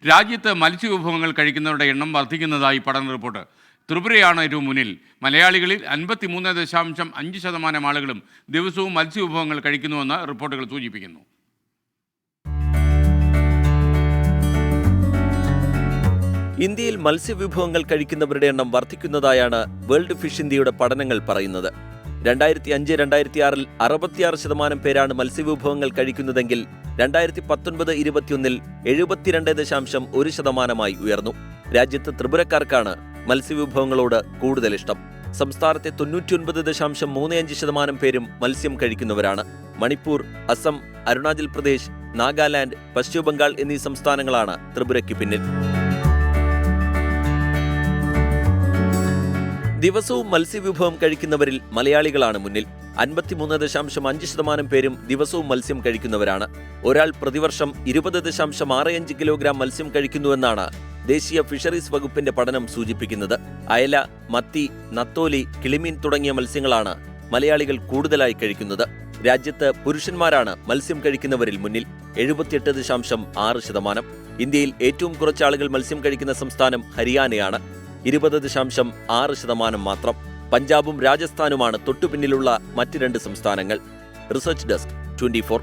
രാജ്യത്ത് മത്സ്യവിഭവങ്ങൾ കഴിക്കുന്നവരുടെ എണ്ണം വർദ്ധിക്കുന്നതായി പഠന റിപ്പോർട്ട്. ത്രിപുരയാണ് ഏറ്റവും മുന്നിൽ. മലയാളികളിൽ 53.5% ആളുകളും ദിവസവും മത്സ്യവിഭവങ്ങൾ കഴിക്കുന്നുവെന്ന് റിപ്പോർട്ടുകൾ സൂചിപ്പിക്കുന്നു. ഇന്ത്യയിൽ മത്സ്യവിഭവങ്ങൾ കഴിക്കുന്നവരുടെ എണ്ണം വർദ്ധിക്കുന്നതായാണ് വേൾഡ് ഫിഷ് ഇന്ത്യയുടെ പഠനങ്ങൾ പറയുന്നത്. 2005-2006 66% പേരാണ് മത്സ്യവിഭവങ്ങൾ കഴിക്കുന്നതെങ്കിൽ 2019-21 72.1% ഉയർന്നു. രാജ്യത്ത് ത്രിപുരക്കാർക്കാണ് മത്സ്യവിഭവങ്ങളോട് കൂടുതൽ ഇഷ്ടം. സംസ്ഥാനത്തെ 99.35% പേരും മത്സ്യം കഴിക്കുന്നവരാണ്. മണിപ്പൂർ, അസം, അരുണാചൽ പ്രദേശ്, നാഗാലാൻഡ്, പശ്ചിമബംഗാൾ എന്നീ സംസ്ഥാനങ്ങളാണ് ത്രിപുരയ്ക്ക് പിന്നിൽ. ദിവസവും മത്സ്യവിഭവം കഴിക്കുന്നവരിൽ മലയാളികളാണ് മുന്നിൽ. 53.5% പേരും ദിവസവും മത്സ്യം കഴിക്കുന്നവരാണ്. ഒരാൾ പ്രതിവർഷം 20.65 കിലോഗ്രാം മത്സ്യം കഴിക്കുന്നുവെന്നാണ് ദേശീയ ഫിഷറീസ് വകുപ്പിന്റെ പഠനം സൂചിപ്പിക്കുന്നത്. അയല, മത്തി, നത്തോലി, കിളിമീൻ തുടങ്ങിയ മത്സ്യങ്ങളാണ് മലയാളികൾ കൂടുതലായി കഴിക്കുന്നത്. രാജ്യത്ത് പുരുഷന്മാരാണ് മത്സ്യം കഴിക്കുന്നവരിൽ മുന്നിൽ, 78.6%. ഇന്ത്യയിൽ ഏറ്റവും കുറച്ച് ആളുകൾ മത്സ്യം കഴിക്കുന്ന സംസ്ഥാനം ഹരിയാനയാണ്, 20.6% മാത്രം. പഞ്ചാബും രാജസ്ഥാനുമാണ് തൊട്ടുപിന്നിലുള്ള മറ്റ് രണ്ട് സംസ്ഥാനങ്ങൾ. Research desk 24.